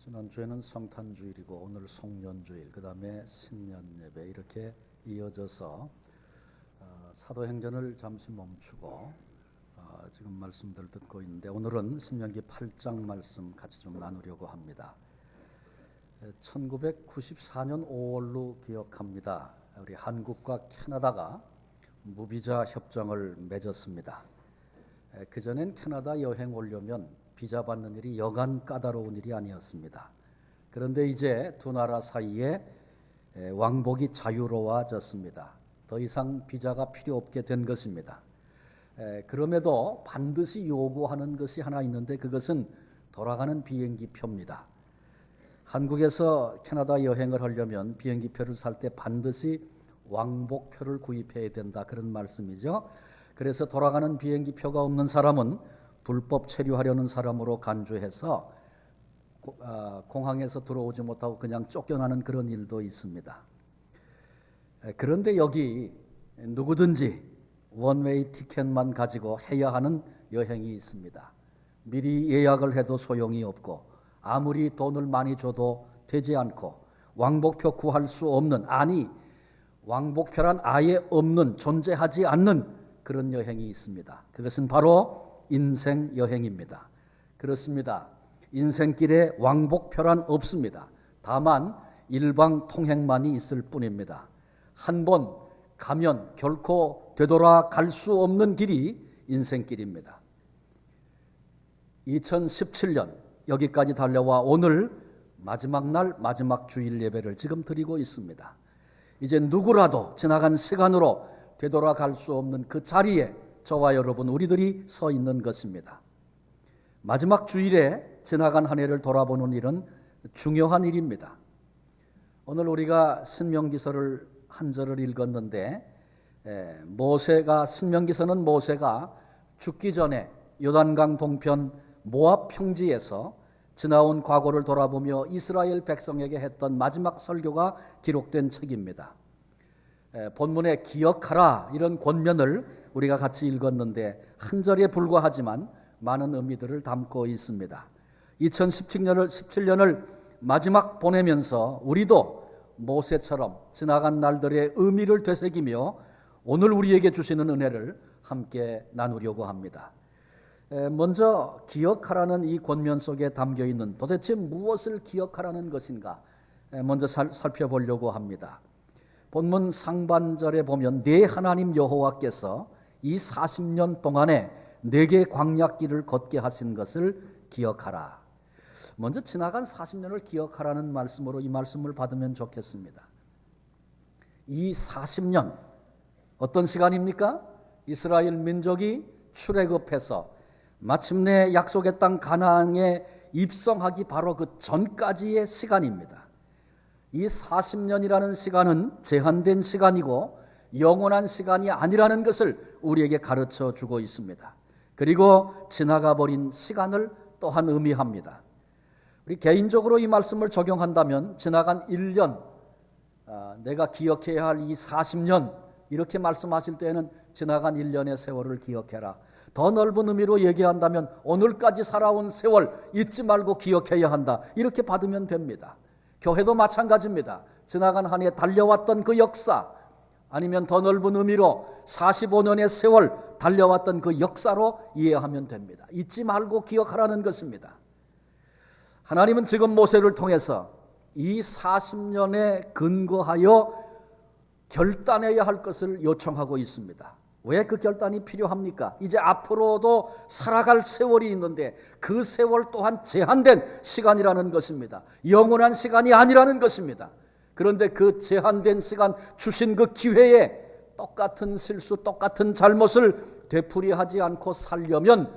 지난주에는 성탄주일이고 오늘 송년주일, 그 다음에 신년예배 이렇게 이어져서 사도행전을 잠시 멈추고 지금 말씀들 듣고 있는데, 오늘은 신명기 8장 말씀 같이 좀 나누려고 합니다. 1994년 5월로 기억합니다. 우리 한국과 캐나다가 무비자 협정을 맺었습니다. 그전엔 캐나다 여행 오려면 비자 받는 일이 여간 까다로운 일이 아니었습니다. 그런데 이제 두 나라 사이에 왕복이 자유로워졌습니다. 더 이상 비자가 필요 없게 된 것입니다. 그럼에도 반드시 요구하는 것이 하나 있는데, 그것은 돌아가는 비행기 표입니다. 한국에서 캐나다 여행을 하려면 비행기 표를 살 때 반드시 왕복표를 구입해야 된다, 그런 말씀이죠. 그래서 돌아가는 비행기 표가 없는 사람은 불법 체류하려는 사람으로 간주해서 공항에서 들어오지 못하고 그냥 쫓겨나는 그런 일도 있습니다. 그런데 여기 누구든지 원웨이 티켓만 가지고 해야 하는 여행이 있습니다. 미리 예약을 해도 소용이 없고 아무리 돈을 많이 줘도 되지 않고 왕복표 구할 수 없는, 아니 왕복표란 아예 없는, 존재하지 않는 그런 여행이 있습니다. 그것은 바로 인생 여행입니다. 그렇습니다. 인생길에 왕복표란 없습니다. 다만 일방 통행만이 있을 뿐입니다. 한 번 가면 결코 되돌아갈 수 없는 길이 인생길입니다. 2017년 여기까지 달려와 오늘 마지막 날 마지막 주일 예배를 지금 드리고 있습니다. 이제 누구라도 지나간 시간으로 되돌아갈 수 없는 그 자리에 저와 여러분 우리들이 서 있는 것입니다. 마지막 주일에 지나간 한 해를 돌아보는 일은 중요한 일입니다. 오늘 우리가 신명기서를 한 절을 읽었는데, 신명기서는 모세가 죽기 전에 요단강 동편 모압 평지에서 지나온 과거를 돌아보며 이스라엘 백성에게 했던 마지막 설교가 기록된 책입니다. 본문에 기억하라 이런 권면을 우리가 같이 읽었는데 한 절에 불과하지만 많은 의미들을 담고 있습니다. 2017년을 마지막 보내면서 우리도 모세처럼 지나간 날들의 의미를 되새기며 오늘 우리에게 주시는 은혜를 함께 나누려고 합니다. 먼저 기억하라는 이 권면 속에 담겨있는 도대체 무엇을 기억하라는 것인가 먼저 살펴보려고 합니다. 본문 상반절에 보면 네 하나님 여호와께서 이 40년 동안에 네게 광야길을 걷게 하신 것을 기억하라. 먼저 지나간 40년을 기억하라는 말씀으로 이 말씀을 받으면 좋겠습니다. 이 40년 어떤 시간입니까? 이스라엘 민족이 출애굽해서 마침내 약속의 땅 가나안에 입성하기 바로 그 전까지의 시간입니다. 이 40년이라는 시간은 제한된 시간이고 영원한 시간이 아니라는 것을 우리에게 가르쳐 주고 있습니다. 그리고 지나가 버린 시간을 또한 의미합니다. 우리 개인적으로 이 말씀을 적용한다면 지나간 1년, 내가 기억해야 할 이 40년, 이렇게 말씀하실 때는 지나간 1년의 세월을 기억해라. 더 넓은 의미로 얘기한다면 오늘까지 살아온 세월 잊지 말고 기억해야 한다, 이렇게 받으면 됩니다. 교회도 마찬가지입니다. 지나간 한 해 달려왔던 그 역사, 아니면 더 넓은 의미로 45년의 세월 달려왔던 그 역사로 이해하면 됩니다. 잊지 말고 기억하라는 것입니다. 하나님은 지금 모세를 통해서 이 40년에 근거하여 결단해야 할 것을 요청하고 있습니다. 왜 그 결단이 필요합니까? 이제 앞으로도 살아갈 세월이 있는데 그 세월 또한 제한된 시간이라는 것입니다. 영원한 시간이 아니라는 것입니다. 그런데 그 제한된 시간 주신 그 기회에 똑같은 실수, 똑같은 잘못을 되풀이하지 않고 살려면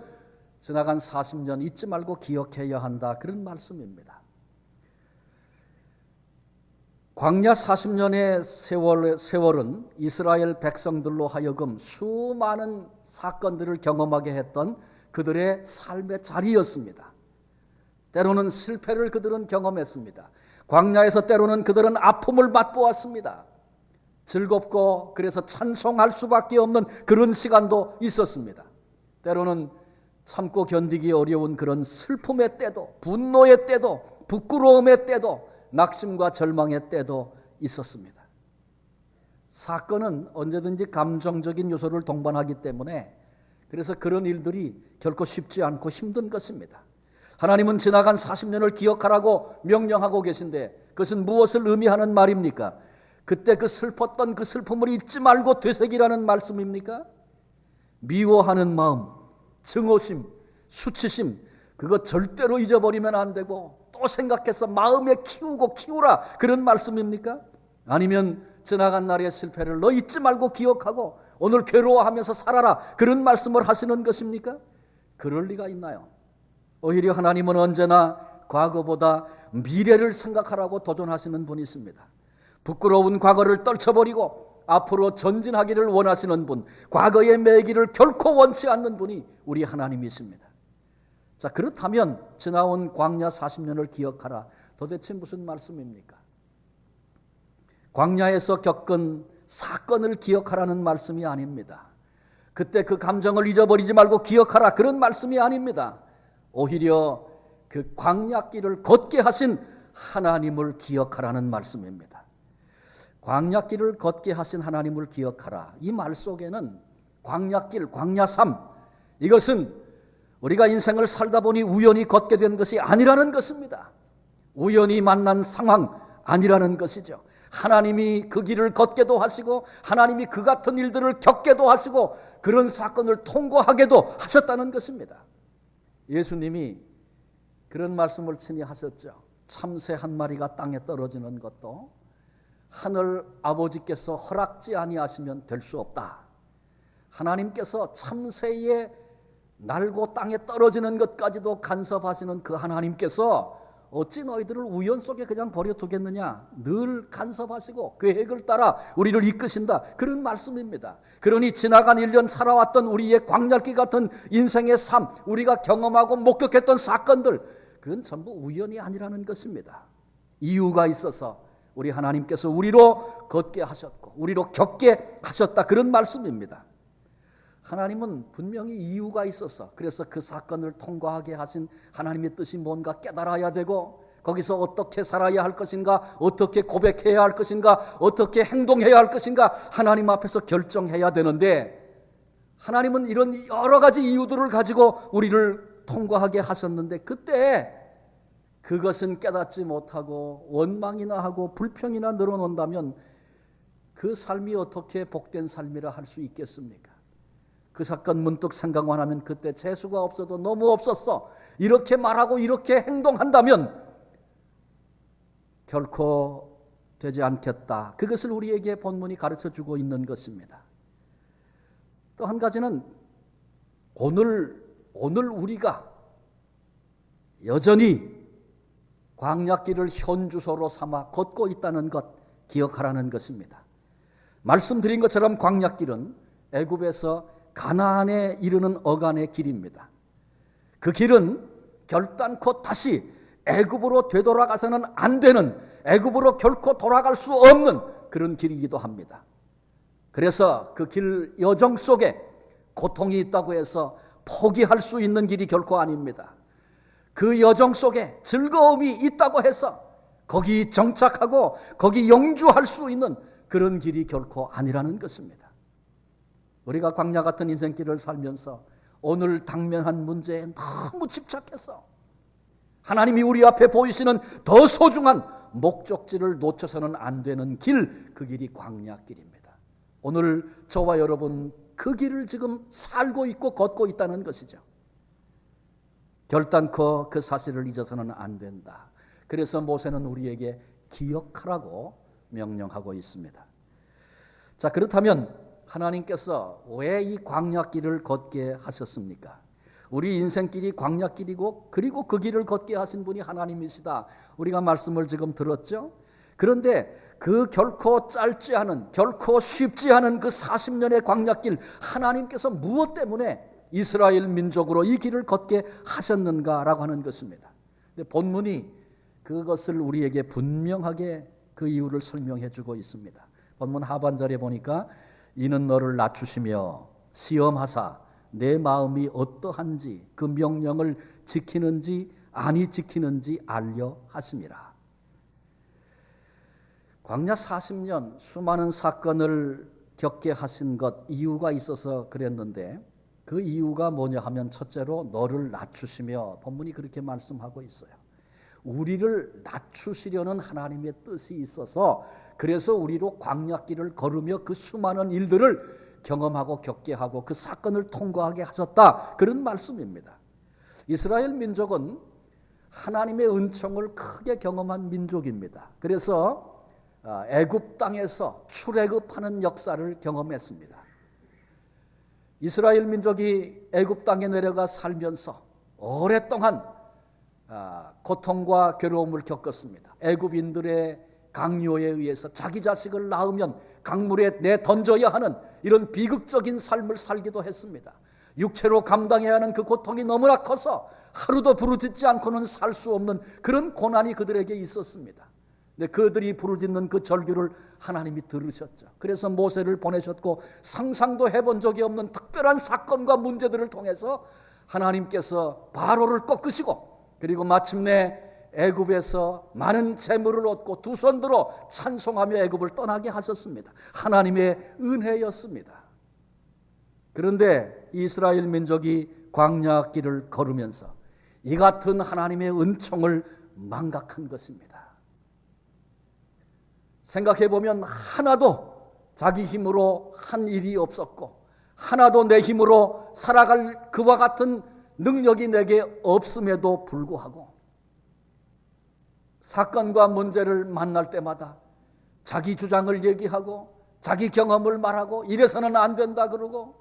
지나간 40년 잊지 말고 기억해야 한다, 그런 말씀입니다. 광야 40년의 세월은 이스라엘 백성들로 하여금 수많은 사건들을 경험하게 했던 그들의 삶의 자리였습니다. 때로는 실패를 그들은 경험했습니다. 광야에서 때로는 그들은 아픔을 맛보았습니다. 즐겁고 그래서 찬송할 수밖에 없는 그런 시간도 있었습니다. 때로는 참고 견디기 어려운 그런 슬픔의 때도, 분노의 때도, 부끄러움의 때도, 낙심과 절망의 때도 있었습니다. 사건은 언제든지 감정적인 요소를 동반하기 때문에 그래서 그런 일들이 결코 쉽지 않고 힘든 것입니다. 하나님은 지나간 40년을 기억하라고 명령하고 계신데 그것은 무엇을 의미하는 말입니까? 그때 그 슬펐던 그 슬픔을 잊지 말고 되새기라는 말씀입니까? 미워하는 마음, 증오심, 수치심, 그거 절대로 잊어버리면 안 되고 또 생각해서 마음에 키우라 그런 말씀입니까? 아니면 지나간 날의 실패를 너 잊지 말고 기억하고 오늘 괴로워하면서 살아라 그런 말씀을 하시는 것입니까? 그럴 리가 있나요? 오히려 하나님은 언제나 과거보다 미래를 생각하라고 도전하시는 분이십니다. 부끄러운 과거를 떨쳐버리고 앞으로 전진하기를 원하시는 분, 과거의 매기를 결코 원치 않는 분이 우리 하나님이십니다. 자, 그렇다면 지나온 광야 40년을 기억하라. 도대체 무슨 말씀입니까? 광야에서 겪은 사건을 기억하라는 말씀이 아닙니다. 그때 그 감정을 잊어버리지 말고 기억하라 그런 말씀이 아닙니다. 오히려 그 광야길을 걷게 하신 하나님을 기억하라는 말씀입니다. 광야길을 걷게 하신 하나님을 기억하라. 이 말 속에는 광야길, 광야삼, 이것은 우리가 인생을 살다 보니 우연히 걷게 된 것이 아니라는 것입니다. 우연히 만난 상황 아니라는 것이죠. 하나님이 그 길을 걷게도 하시고 하나님이 그 같은 일들을 겪게도 하시고 그런 사건을 통과하게도 하셨다는 것입니다. 예수님이 그런 말씀을 친히 하셨죠. 참새 한 마리가 땅에 떨어지는 것도 하늘 아버지께서 허락지 아니하시면 될 수 없다. 하나님께서 참새의 날고 땅에 떨어지는 것까지도 간섭하시는 그 하나님께서 어찌 너희들을 우연 속에 그냥 버려두겠느냐. 늘 간섭하시고 계획을 따라 우리를 이끄신다. 그런 말씀입니다. 그러니 지나간 1년 살아왔던 우리의 광야길 같은 인생의 삶, 우리가 경험하고 목격했던 사건들, 그건 전부 우연이 아니라는 것입니다. 이유가 있어서 우리 하나님께서 우리로 걷게 하셨고 우리로 겪게 하셨다. 그런 말씀입니다. 하나님은 분명히 이유가 있어서 그래서 그 사건을 통과하게 하신 하나님의 뜻이 뭔가 깨달아야 되고 거기서 어떻게 살아야 할 것인가, 어떻게 고백해야 할 것인가, 어떻게 행동해야 할 것인가 하나님 앞에서 결정해야 되는데 하나님은 이런 여러 가지 이유들을 가지고 우리를 통과하게 하셨는데 그때 그것은 깨닫지 못하고 원망이나 하고 불평이나 늘어놓는다면 그 삶이 어떻게 복된 삶이라 할 수 있겠습니까? 그 사건 문득 생각만 하면 그때 재수가 없어도 너무 없었어. 이렇게 말하고 이렇게 행동한다면 결코 되지 않겠다. 그것을 우리에게 본문이 가르쳐주고 있는 것입니다. 또 한 가지는 오늘 우리가 여전히 광야길을 현주소로 삼아 걷고 있다는 것 기억하라는 것입니다. 말씀드린 것처럼 광야길은 애굽에서 가나안에 이르는 어간의 길입니다. 그 길은 결단코 다시 애굽으로 되돌아가서는 안 되는, 애굽으로 결코 돌아갈 수 없는 그런 길이기도 합니다. 그래서 그 길 여정 속에 고통이 있다고 해서 포기할 수 있는 길이 결코 아닙니다. 그 여정 속에 즐거움이 있다고 해서 거기 정착하고 거기 영주할 수 있는 그런 길이 결코 아니라는 것입니다. 우리가 광야 같은 인생길을 살면서 오늘 당면한 문제에 너무 집착해서 하나님이 우리 앞에 보이시는 더 소중한 목적지를 놓쳐서는 안 되는 길, 그 길이 광야길입니다. 오늘 저와 여러분 그 길을 지금 살고 있고 걷고 있다는 것이죠. 결단코 그 사실을 잊어서는 안 된다. 그래서 모세는 우리에게 기억하라고 명령하고 있습니다. 자, 그렇다면 하나님께서 왜 이 광야길을 걷게 하셨습니까? 우리 인생길이 광야길이고 그리고 그 길을 걷게 하신 분이 하나님이시다. 우리가 말씀을 지금 들었죠? 그런데 그 결코 짧지 않은, 결코 쉽지 않은 그 40년의 광야길, 하나님께서 무엇 때문에 이스라엘 민족으로 이 길을 걷게 하셨는가라고 하는 것입니다. 근데 본문이 그것을 우리에게 분명하게 그 이유를 설명해 주고 있습니다. 본문 하반절에 보니까 이는 너를 낮추시며 시험하사 내 마음이 어떠한지 그 명령을 지키는지 아니 지키는지 알려 하심이라. 광야 40년 수많은 사건을 겪게 하신 것 이유가 있어서 그랬는데 그 이유가 뭐냐 하면 첫째로 너를 낮추시며 본문이 그렇게 말씀하고 있어요. 우리를 낮추시려는 하나님의 뜻이 있어서 그래서 우리로 광야길을 걸으며 그 수많은 일들을 경험하고 겪게 하고 그 사건을 통과하게 하셨다. 그런 말씀입니다. 이스라엘 민족은 하나님의 은총을 크게 경험한 민족입니다. 그래서 애굽 땅에서 출애굽하는 역사를 경험했습니다. 이스라엘 민족이 애굽 땅에 내려가 살면서 오랫동안 고통과 괴로움을 겪었습니다. 애굽인들의 강요에 의해서 자기 자식을 낳으면 강물에 내던져야 하는 이런 비극적인 삶을 살기도 했습니다. 육체로 감당해야 하는 그 고통이 너무나 커서 하루도 부르짖지 않고는 살 수 없는 그런 고난이 그들에게 있었습니다. 근데 그들이 부르짖는 그 절규를 하나님이 들으셨죠. 그래서 모세를 보내셨고 상상도 해본 적이 없는 특별한 사건과 문제들을 통해서 하나님께서 바로를 꺾으시고 그리고 마침내 애굽에서 많은 재물을 얻고 두 손 들어 찬송하며 애굽을 떠나게 하셨습니다. 하나님의 은혜였습니다. 그런데 이스라엘 민족이 광야길을 걸으면서 이 같은 하나님의 은총을 망각한 것입니다. 생각해보면 하나도 자기 힘으로 한 일이 없었고 하나도 내 힘으로 살아갈 그와 같은 능력이 내게 없음에도 불구하고 사건과 문제를 만날 때마다 자기 주장을 얘기하고 자기 경험을 말하고 이래서는 안 된다 그러고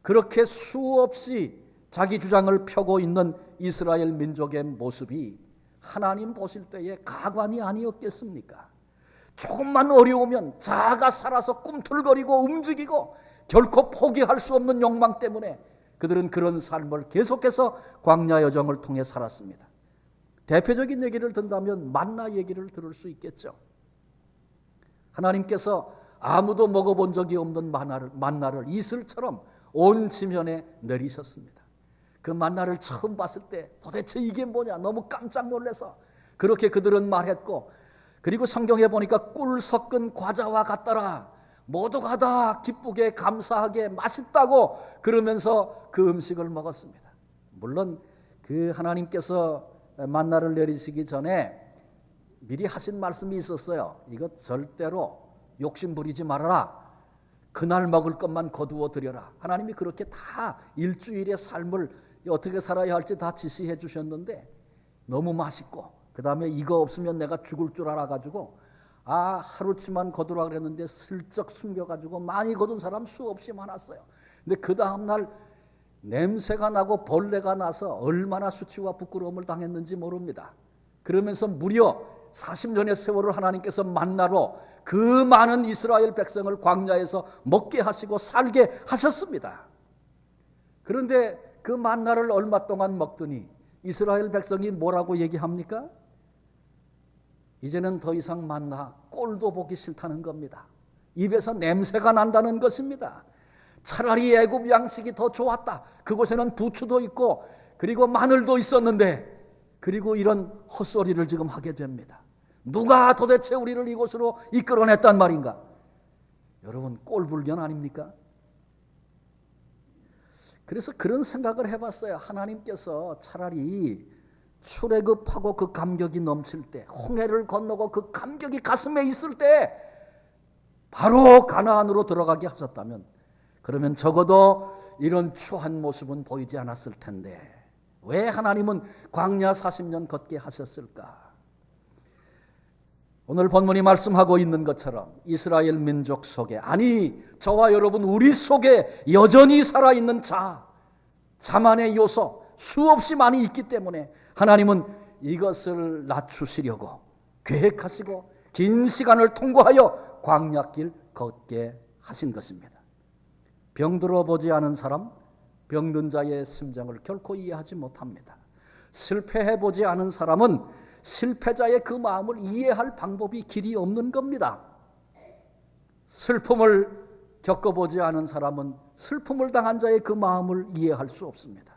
그렇게 수없이 자기 주장을 펴고 있는 이스라엘 민족의 모습이 하나님 보실 때에 가관이 아니었겠습니까? 조금만 어려우면 자아가 살아서 꿈틀거리고 움직이고 결코 포기할 수 없는 욕망 때문에 그들은 그런 삶을 계속해서 광야 여정을 통해 살았습니다. 대표적인 얘기를 든다면 만나 얘기를 들을 수 있겠죠. 하나님께서 아무도 먹어본 적이 없는 만나를 이슬처럼 온 지면에 내리셨습니다. 그 만나를 처음 봤을 때 도대체 이게 뭐냐 너무 깜짝 놀라서 그렇게 그들은 말했고 그리고 성경에 보니까 꿀 섞은 과자와 같더라. 모두가 다 기쁘게 감사하게 맛있다고 그러면서 그 음식을 먹었습니다. 물론 그 하나님께서 만나를 내리시기 전에 미리 하신 말씀이 있었어요. 이것 절대로 욕심 부리지 말아라. 그날 먹을 것만 거두어 드려라. 하나님이 그렇게 다 일주일의 삶을 어떻게 살아야 할지 다 지시해 주셨는데 너무 맛있고 그 다음에 이거 없으면 내가 죽을 줄 알아가지고 하루치만 거두라 그랬는데 슬쩍 숨겨가지고 많이 거둔 사람 수없이 많았어요. 근데 그 다음날 냄새가 나고 벌레가 나서 얼마나 수치와 부끄러움을 당했는지 모릅니다. 그러면서 무려 40년의 세월을 하나님께서 만나로 그 많은 이스라엘 백성을 광야에서 먹게 하시고 살게 하셨습니다. 그런데 그 만나를 얼마 동안 먹더니 이스라엘 백성이 뭐라고 얘기합니까? 이제는 더 이상 만나 꼴도 보기 싫다는 겁니다. 입에서 냄새가 난다는 것입니다. 차라리 애굽 양식이 더 좋았다. 그곳에는 부추도 있고 그리고 마늘도 있었는데 그리고 이런 헛소리를 지금 하게 됩니다. 누가 도대체 우리를 이곳으로 이끌어냈단 말인가? 여러분 꼴불견 아닙니까? 그래서 그런 생각을 해봤어요. 하나님께서 차라리 출애굽하고 그 감격이 넘칠 때 홍해를 건너고 그 감격이 가슴에 있을 때 바로 가나안으로 들어가게 하셨다면 그러면 적어도 이런 추한 모습은 보이지 않았을 텐데 왜 하나님은 광야 40년 걷게 하셨을까? 오늘 본문이 말씀하고 있는 것처럼 이스라엘 민족 속에 아니 저와 여러분 우리 속에 여전히 살아있는 자만의 요소 수없이 많이 있기 때문에 하나님은 이것을 낮추시려고 계획하시고 긴 시간을 통과하여 광야길 걷게 하신 것입니다. 병들어 보지 않은 사람 병든 자의 심정을 결코 이해하지 못합니다. 실패해 보지 않은 사람은 실패자의 그 마음을 이해할 방법이 길이 없는 겁니다. 슬픔을 겪어보지 않은 사람은 슬픔을 당한 자의 그 마음을 이해할 수 없습니다.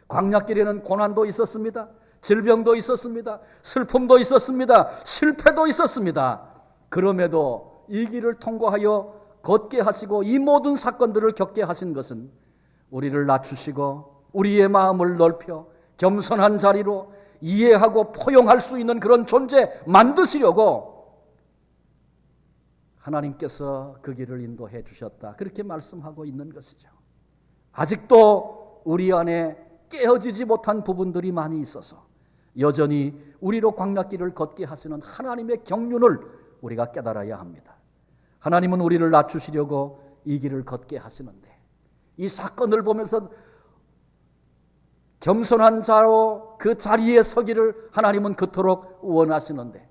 광야길에는 고난도 있었습니다. 질병도 있었습니다. 슬픔도 있었습니다. 실패도 있었습니다. 그럼에도 이 길을 통과하여 걷게 하시고 이 모든 사건들을 겪게 하신 것은 우리를 낮추시고 우리의 마음을 넓혀 겸손한 자리로 이해하고 포용할 수 있는 그런 존재 만드시려고 하나님께서 그 길을 인도해 주셨다. 그렇게 말씀하고 있는 것이죠. 아직도 우리 안에 깨어지지 못한 부분들이 많이 있어서 여전히 우리로 광야길을 걷게 하시는 하나님의 경륜을 우리가 깨달아야 합니다. 하나님은 우리를 낮추시려고 이 길을 걷게 하시는데 이 사건을 보면서 겸손한 자로 그 자리에 서기를 하나님은 그토록 원하시는데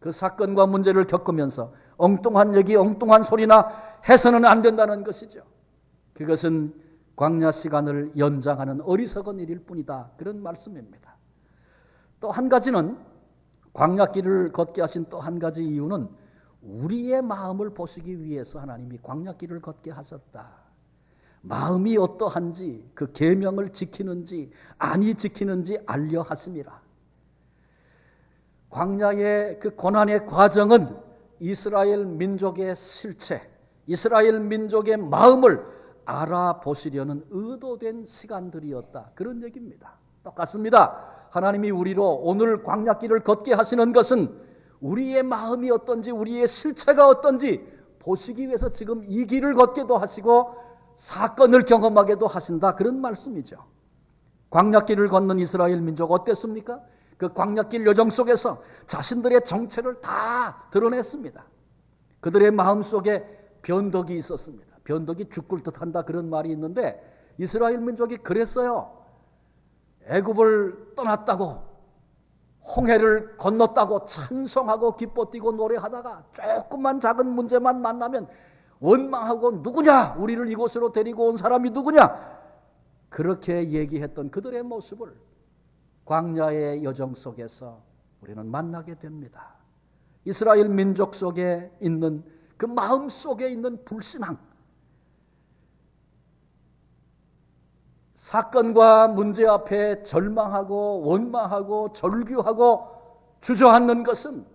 그 사건과 문제를 겪으면서 엉뚱한 얘기, 엉뚱한 소리나 해서는 안 된다는 것이죠. 그것은 광야 시간을 연장하는 어리석은 일일 뿐이다. 그런 말씀입니다. 또 한 가지는 광야길을 걷게 하신 또 한 가지 이유는 우리의 마음을 보시기 위해서 하나님이 광야길을 걷게 하셨다. 마음이 어떠한지 그 계명을 지키는지 아니 지키는지 알려 하심이라. 광야의 그 고난의 과정은 이스라엘 민족의 실체, 이스라엘 민족의 마음을 알아보시려는 의도된 시간들이었다. 그런 얘기입니다. 똑같습니다. 하나님이 우리로 오늘 광야길을 걷게 하시는 것은 우리의 마음이 어떤지 우리의 실체가 어떤지 보시기 위해서 지금 이 길을 걷게도 하시고 사건을 경험하게도 하신다. 그런 말씀이죠. 광야길을 걷는 이스라엘 민족 어땠습니까? 그 광야길 여정 속에서 자신들의 정체를 다 드러냈습니다. 그들의 마음속에 변덕이 있었습니다. 변덕이 죽을 듯한다 그런 말이 있는데 이스라엘 민족이 그랬어요. 애굽을 떠났다고 홍해를 건넜다고 찬송하고 기뻐 뛰고 노래하다가 조금만 작은 문제만 만나면 원망하고 누구냐? 우리를 이곳으로 데리고 온 사람이 누구냐? 그렇게 얘기했던 그들의 모습을 광야의 여정 속에서 우리는 만나게 됩니다. 이스라엘 민족 속에 있는 그 마음 속에 있는 불신앙, 사건과 문제 앞에 절망하고 원망하고 절규하고 주저앉는 것은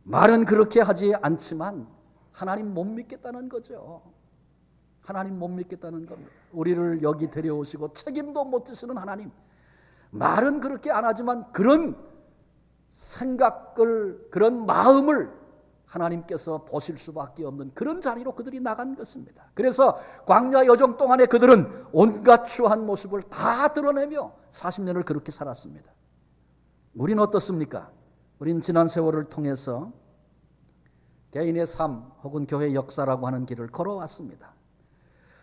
말은 그렇게 하지 않지만 하나님 못 믿겠다는 거죠. 하나님 못 믿겠다는 겁니다. 우리를 여기 데려오시고 책임도 못 지시는 하나님, 말은 그렇게 안 하지만 그런 생각을, 그런 마음을 하나님께서 보실 수밖에 없는 그런 자리로 그들이 나간 것입니다. 그래서 광야 여정 동안에 그들은 온갖 추한 모습을 다 드러내며 40년을 그렇게 살았습니다. 우리는 어떻습니까? 우리는 지난 세월을 통해서 개인의 삶 혹은 교회 역사라고 하는 길을 걸어왔습니다.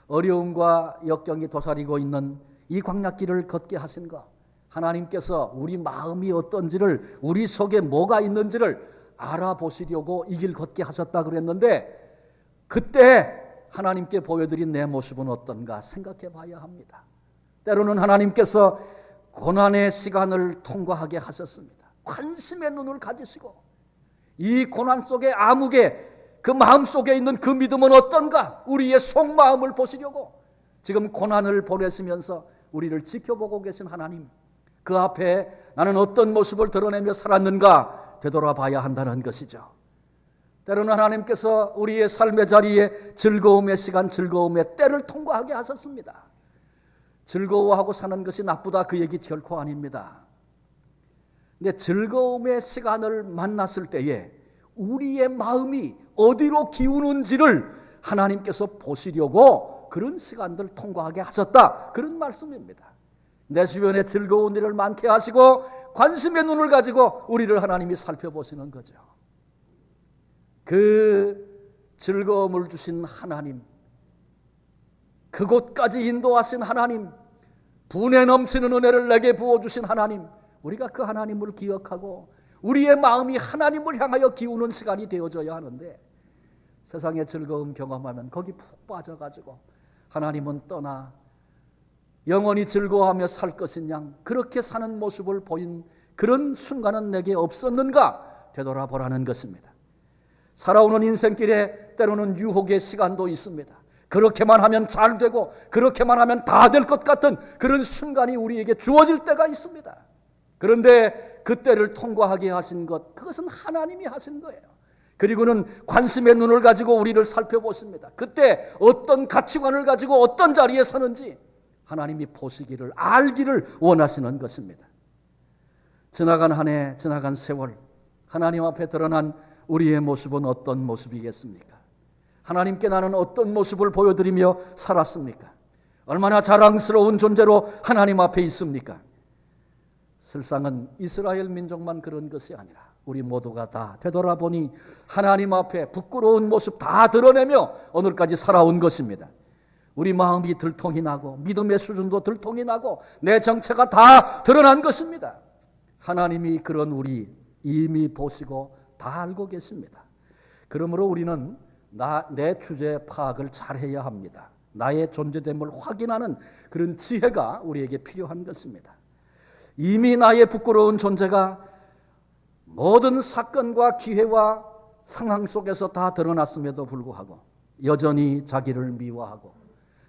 어려움과 역경이 도사리고 있는 이 광야길을 걷게 하신 것, 하나님께서 우리 마음이 어떤지를, 우리 속에 뭐가 있는지를 알아보시려고 이 길 걷게 하셨다 그랬는데 그때 하나님께 보여드린 내 모습은 어떤가 생각해 봐야 합니다. 때로는 하나님께서 고난의 시간을 통과하게 하셨습니다. 관심의 눈을 가지시고 이 고난 속에 암흑의 그 마음 속에 있는 그 믿음은 어떤가, 우리의 속마음을 보시려고 지금 고난을 보내시면서 우리를 지켜보고 계신 하나님, 그 앞에 나는 어떤 모습을 드러내며 살았는가 되돌아봐야 한다는 것이죠. 때로는 하나님께서 우리의 삶의 자리에 즐거움의 시간, 즐거움의 때를 통과하게 하셨습니다. 즐거워하고 사는 것이 나쁘다 그 얘기 결코 아닙니다. 근데 즐거움의 시간을 만났을 때에 우리의 마음이 어디로 기우는지를 하나님께서 보시려고 그런 시간들 통과하게 하셨다, 그런 말씀입니다. 내 주변에 즐거운 일을 많게 하시고 관심의 눈을 가지고 우리를 하나님이 살펴보시는 거죠. 그 즐거움을 주신 하나님, 그곳까지 인도하신 하나님, 분에 넘치는 은혜를 내게 부어주신 하나님, 우리가 그 하나님을 기억하고 우리의 마음이 하나님을 향하여 기우는 시간이 되어져야 하는데 세상의 즐거움 경험하면 거기 푹 빠져가지고 하나님은 떠나 영원히 즐거워하며 살 것인 양 그렇게 사는 모습을 보인 그런 순간은 내게 없었는가 되돌아보라는 것입니다. 살아오는 인생길에 때로는 유혹의 시간도 있습니다. 그렇게만 하면 잘 되고 그렇게만 하면 다 될 것 같은 그런 순간이 우리에게 주어질 때가 있습니다. 그런데 그때를 통과하게 하신 것, 그것은 하나님이 하신 거예요. 그리고는 관심의 눈을 가지고 우리를 살펴보십니다. 그때 어떤 가치관을 가지고 어떤 자리에 서는지 하나님이 보시기를, 알기를 원하시는 것입니다. 지나간 한 해, 지나간 세월, 하나님 앞에 드러난 우리의 모습은 어떤 모습이겠습니까? 하나님께 나는 어떤 모습을 보여드리며 살았습니까? 얼마나 자랑스러운 존재로 하나님 앞에 있습니까? 실상은 이스라엘 민족만 그런 것이 아니라 우리 모두가 다 되돌아보니 하나님 앞에 부끄러운 모습 다 드러내며 오늘까지 살아온 것입니다. 우리 마음이 들통이 나고 믿음의 수준도 들통이 나고 내 정체가 다 드러난 것입니다. 하나님이 그런 우리 이미 보시고 다 알고 계십니다. 그러므로 우리는 내 주제 파악을 잘해야 합니다. 나의 존재됨을 확인하는 그런 지혜가 우리에게 필요한 것입니다. 이미 나의 부끄러운 존재가 모든 사건과 기회와 상황 속에서 다 드러났음에도 불구하고 여전히 자기를 미워하고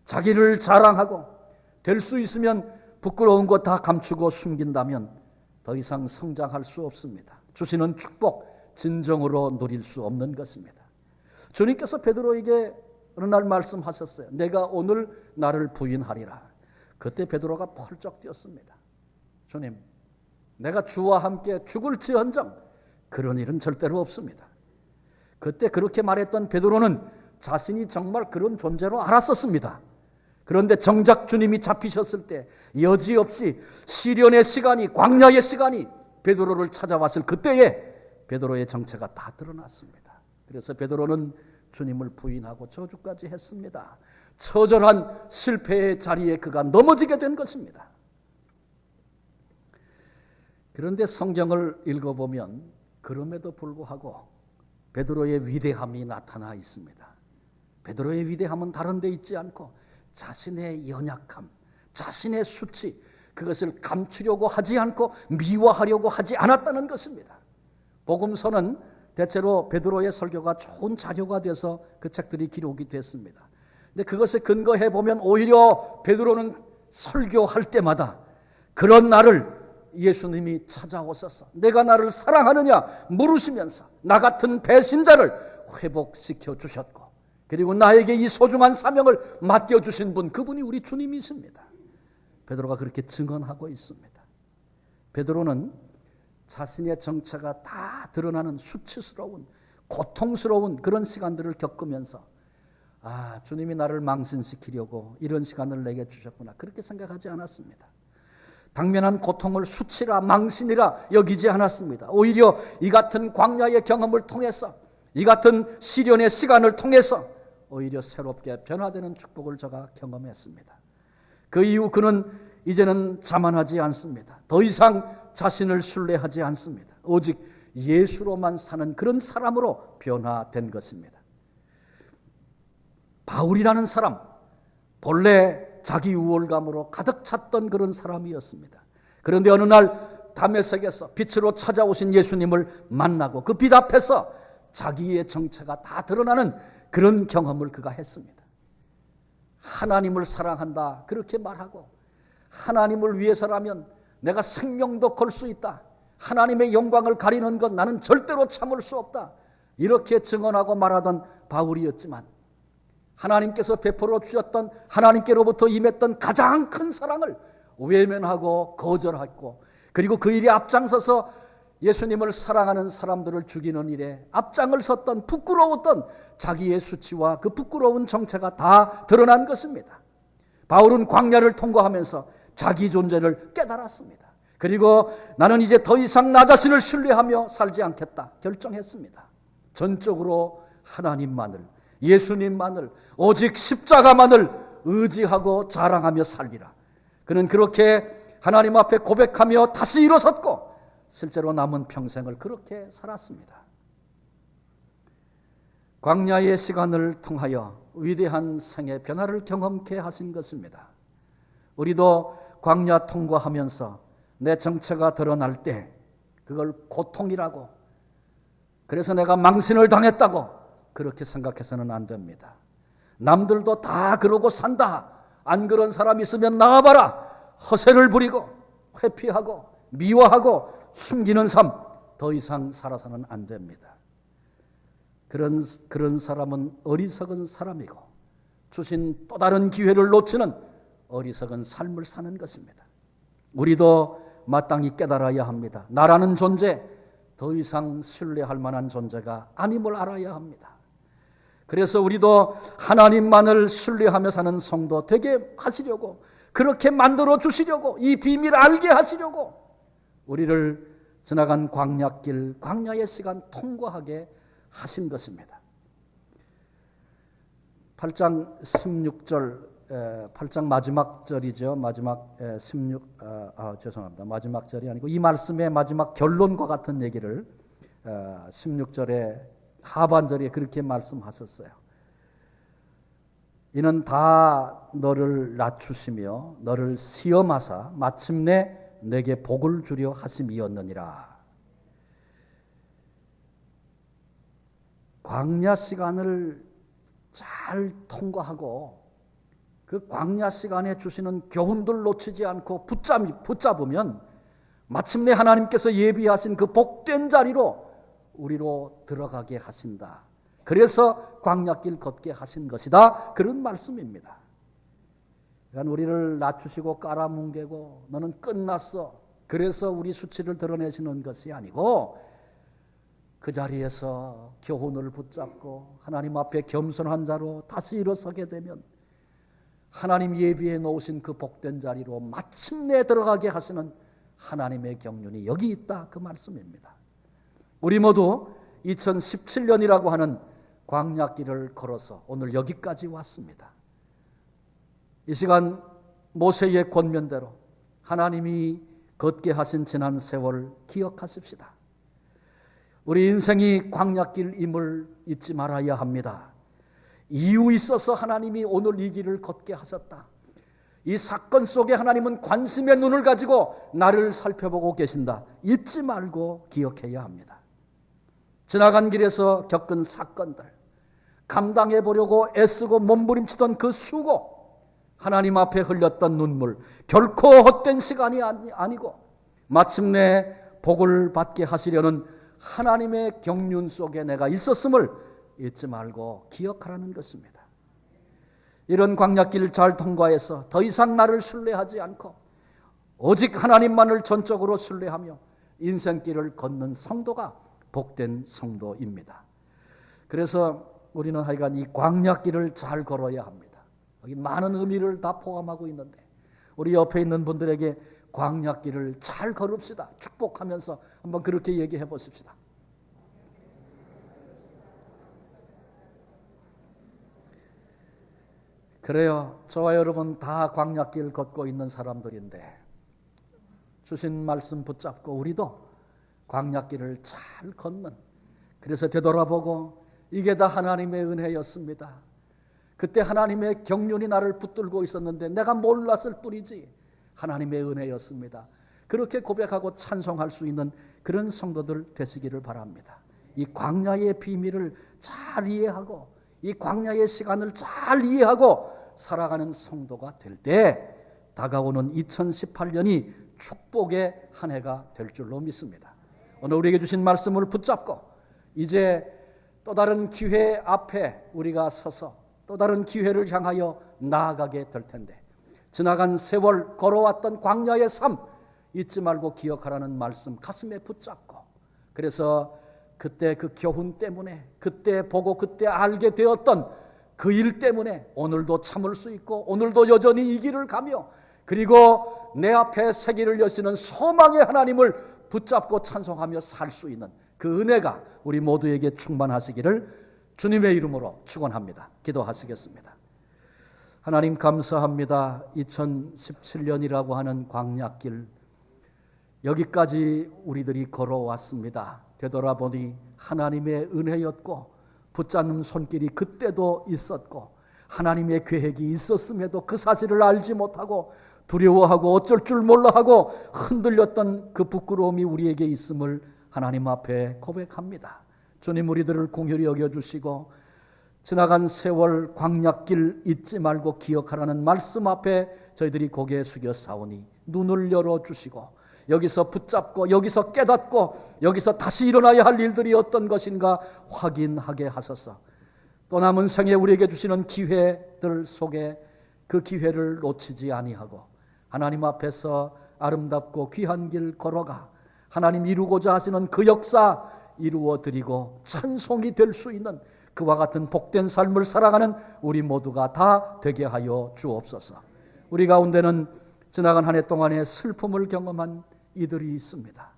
자기를 자랑하고 될 수 있으면 부끄러운 거 다 감추고 숨긴다면 더 이상 성장할 수 없습니다. 주시는 축복 진정으로 누릴 수 없는 것입니다. 주님께서 베드로에게 어느 날 말씀하셨어요. 내가 오늘 나를 부인하리라. 그때 베드로가 펄쩍 뛰었습니다. 주님, 내가 주와 함께 죽을지언정 그런 일은 절대로 없습니다. 그때 그렇게 말했던 베드로는 자신이 정말 그런 존재로 알았었습니다. 그런데 정작 주님이 잡히셨을 때 여지없이 시련의 시간이, 광야의 시간이 베드로를 찾아왔을 그때에 베드로의 정체가 다 드러났습니다. 그래서 베드로는 주님을 부인하고 저주까지 했습니다. 처절한 실패의 자리에 그가 넘어지게 된 것입니다. 그런데 성경을 읽어보면 그럼에도 불구하고 베드로의 위대함이 나타나 있습니다. 베드로의 위대함은 다른 데 있지 않고 자신의 연약함, 자신의 수치, 그것을 감추려고 하지 않고 미화하려고 하지 않았다는 것입니다. 복음서는 대체로 베드로의 설교가 좋은 자료가 돼서 그 책들이 기록이 됐습니다. 근데 그것에 근거해 보면 오히려 베드로는 설교할 때마다 그런 나를 예수님이 찾아오셔서 내가 나를 사랑하느냐 물으시면서 나 같은 배신자를 회복시켜 주셨고 그리고 나에게 이 소중한 사명을 맡겨주신 분, 그분이 우리 주님이십니다. 베드로가 그렇게 증언하고 있습니다. 베드로는 자신의 정체가 다 드러나는 수치스러운, 고통스러운 그런 시간들을 겪으면서 주님이 나를 망신시키려고 이런 시간을 내게 주셨구나, 그렇게 생각하지 않았습니다. 당면한 고통을 수치라 망신이라 여기지 않았습니다. 오히려 이 같은 광야의 경험을 통해서, 이 같은 시련의 시간을 통해서 오히려 새롭게 변화되는 축복을 저가 경험했습니다. 그 이후 그는 이제는 자만하지 않습니다. 더 이상 자신을 순례하지 않습니다. 오직 예수로만 사는 그런 사람으로 변화된 것입니다. 바울이라는 사람, 본래 자기 우월감으로 가득 찼던 그런 사람이었습니다. 그런데 어느 날 다메섹에서 빛으로 찾아오신 예수님을 만나고 그 빛 앞에서 자기의 정체가 다 드러나는 그런 경험을 그가 했습니다. 하나님을 사랑한다 그렇게 말하고, 하나님을 위해서라면 내가 생명도 걸 수 있다, 하나님의 영광을 가리는 것 나는 절대로 참을 수 없다, 이렇게 증언하고 말하던 바울이었지만 하나님께서 베풀어 주셨던, 하나님께로부터 임했던 가장 큰 사랑을 외면하고 거절했고, 그리고 그 일에 앞장서서 예수님을 사랑하는 사람들을 죽이는 일에 앞장을 섰던, 부끄러웠던 자기의 수치와 그 부끄러운 정체가 다 드러난 것입니다. 바울은 광야를 통과하면서 자기 존재를 깨달았습니다. 그리고 나는 이제 더 이상 나 자신을 신뢰하며 살지 않겠다 결정했습니다. 전적으로 하나님만을, 예수님만을, 오직 십자가만을 의지하고 자랑하며 살리라. 그는 그렇게 하나님 앞에 고백하며 다시 일어섰고 실제로 남은 평생을 그렇게 살았습니다. 광야의 시간을 통하여 위대한 생의 변화를 경험케 하신 것입니다. 우리도 광야 통과하면서 내 정체가 드러날 때 그걸 고통이라고, 그래서 내가 망신을 당했다고 그렇게 생각해서는 안 됩니다. 남들도 다 그러고 산다. 안 그런 사람 있으면 나와봐라. 허세를 부리고 회피하고 미워하고 숨기는 삶 더 이상 살아서는 안 됩니다. 그런 사람은 어리석은 사람이고 주신 또 다른 기회를 놓치는 어리석은 삶을 사는 것입니다. 우리도 마땅히 깨달아야 합니다. 나라는 존재 더 이상 신뢰할 만한 존재가 아님을 알아야 합니다. 그래서 우리도 하나님만을 신뢰하며 사는 성도 되게 하시려고, 그렇게 만들어 주시려고, 이 비밀을 알게 하시려고 우리를 지나간 광야길, 광야의 시간 통과하게 하신 것입니다. 8장 16절, 8장 마지막 절이죠. 마지막 16, 마지막 절이 아니고 이 말씀의 마지막 결론과 같은 얘기를 16절에 하반절에 그렇게 말씀하셨어요. 이는 다 너를 낮추시며 너를 시험하사 마침내 내게 복을 주려 하심이었느니라. 광야 시간을 잘 통과하고 그 광야 시간에 주시는 교훈들 놓치지 않고 붙잡으면 마침내 하나님께서 예비하신 그 복된 자리로 우리로 들어가게 하신다. 그래서 광야길 걷게 하신 것이다. 그런 말씀입니다. 그러니까 우리를 낮추시고 깔아뭉개고 너는 끝났어. 그래서 우리 수치를 드러내시는 것이 아니고 그 자리에서 교훈을 붙잡고 하나님 앞에 겸손한 자로 다시 일어서게 되면 하나님 예비해 놓으신 그 복된 자리로 마침내 들어가게 하시는 하나님의 경륜이 여기 있다. 그 말씀입니다. 우리 모두 2017년이라고 하는 광야길을 걸어서 오늘 여기까지 왔습니다. 이 시간 모세의 권면대로 하나님이 걷게 하신 지난 세월 기억하십시다. 우리 인생이 광야길임을 잊지 말아야 합니다. 이유 있어서 하나님이 오늘 이 길을 걷게 하셨다. 이 사건 속에 하나님은 관심의 눈을 가지고 나를 살펴보고 계신다. 잊지 말고 기억해야 합니다. 지나간 길에서 겪은 사건들, 감당해 보려고 애쓰고 몸부림치던 그 수고, 하나님 앞에 흘렸던 눈물, 결코 헛된 시간이 아니고 마침내 복을 받게 하시려는 하나님의 경륜 속에 내가 있었음을 잊지 말고 기억하라는 것입니다. 이런 광야길을 잘 통과해서 더 이상 나를 신뢰하지 않고 오직 하나님만을 전적으로 신뢰하며 인생길을 걷는 성도가 복된 성도입니다. 그래서 우리는 하여간 이 광야길을 잘 걸어야 합니다. 여기 많은 의미를 다 포함하고 있는데 우리 옆에 있는 분들에게 광야길을 잘 걸읍시다. 축복하면서 한번 그렇게 얘기해 보십시다. 그래요. 저와 여러분 다 광야길 걷고 있는 사람들인데 주신 말씀 붙잡고 우리도 광야길을 잘 걷는, 그래서 되돌아보고 이게 다 하나님의 은혜였습니다. 그때 하나님의 경륜이 나를 붙들고 있었는데 내가 몰랐을 뿐이지 하나님의 은혜였습니다. 그렇게 고백하고 찬송할 수 있는 그런 성도들 되시기를 바랍니다. 이 광야의 비밀을 잘 이해하고 이 광야의 시간을 잘 이해하고 살아가는 성도가 될 때 다가오는 2018년이 축복의 한 해가 될 줄로 믿습니다. 오늘 우리에게 주신 말씀을 붙잡고 이제 또 다른 기회 앞에 우리가 서서 또 다른 기회를 향하여 나아가게 될 텐데 지나간 세월 걸어왔던 광야의 삶 잊지 말고 기억하라는 말씀 가슴에 붙잡고, 그래서 그때 그 교훈 때문에 그때 보고 그때 알게 되었던 그 일 때문에 오늘도 참을 수 있고 오늘도 여전히 이 길을 가며 그리고 내 앞에 새 길을 여시는 소망의 하나님을 붙잡고 찬송하며 살 수 있는 그 은혜가 우리 모두에게 충만하시기를 주님의 이름으로 축원합니다. 기도하시겠습니다. 하나님 감사합니다. 2017년이라고 하는 광야길 여기까지 우리들이 걸어왔습니다. 되돌아보니 하나님의 은혜였고 붙잡는 손길이 그때도 있었고 하나님의 계획이 있었음에도 그 사실을 알지 못하고 두려워하고 어쩔 줄 몰라 하고 흔들렸던 그 부끄러움이 우리에게 있음을 하나님 앞에 고백합니다. 주님 우리들을 긍휼히 여겨주시고 지나간 세월 광약길 잊지 말고 기억하라는 말씀 앞에 저희들이 고개 숙여 사오니 눈을 열어주시고 여기서 붙잡고 여기서 깨닫고 여기서 다시 일어나야 할 일들이 어떤 것인가 확인하게 하소서. 또 남은 생에 우리에게 주시는 기회들 속에 그 기회를 놓치지 아니하고 하나님 앞에서 아름답고 귀한 길 걸어가 하나님 이루고자 하시는 그 역사 이루어드리고 찬송이 될 수 있는 그와 같은 복된 삶을 살아가는 우리 모두가 다 되게 하여 주옵소서. 우리 가운데는 지나간 한 해 동안의 슬픔을 경험한 이들이 있습니다.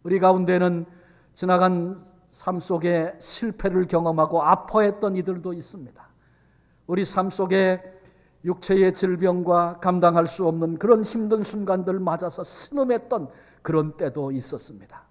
우리 가운데는 지나간 삶 속에 실패를 경험하고 아파했던 이들도 있습니다. 우리 삶 속에 육체의 질병과 감당할 수 없는 그런 힘든 순간들 맞아서 신음했던 그런 때도 있었습니다.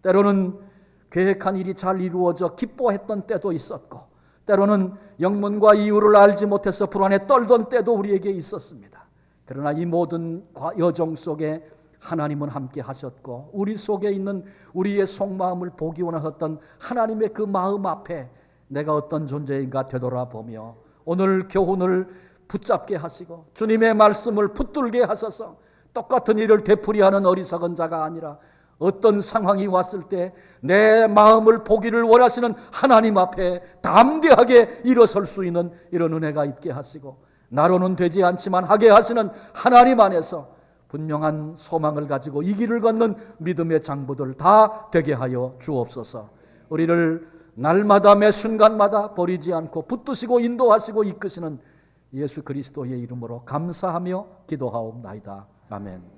때로는 계획한 일이 잘 이루어져 기뻐했던 때도 있었고 때로는 영문과 이유를 알지 못해서 불안에 떨던 때도 우리에게 있었습니다. 그러나 이 모든 여정 속에 하나님은 함께 하셨고 우리 속에 있는 우리의 속마음을 보기 원하셨던 하나님의 그 마음 앞에 내가 어떤 존재인가 되돌아보며 오늘 교훈을 붙잡게 하시고 주님의 말씀을 붙들게 하셔서 똑같은 일을 되풀이하는 어리석은 자가 아니라 어떤 상황이 왔을 때 내 마음을 보기를 원하시는 하나님 앞에 담대하게 일어설 수 있는 이런 은혜가 있게 하시고 나로는 되지 않지만 하게 하시는 하나님 안에서 분명한 소망을 가지고 이 길을 걷는 믿음의 장부들 다 되게 하여 주옵소서. 우리를 날마다 매 순간마다 버리지 않고 붙드시고 인도하시고 이끄시는 예수 그리스도의 이름으로 감사하며 기도하옵나이다. 아멘.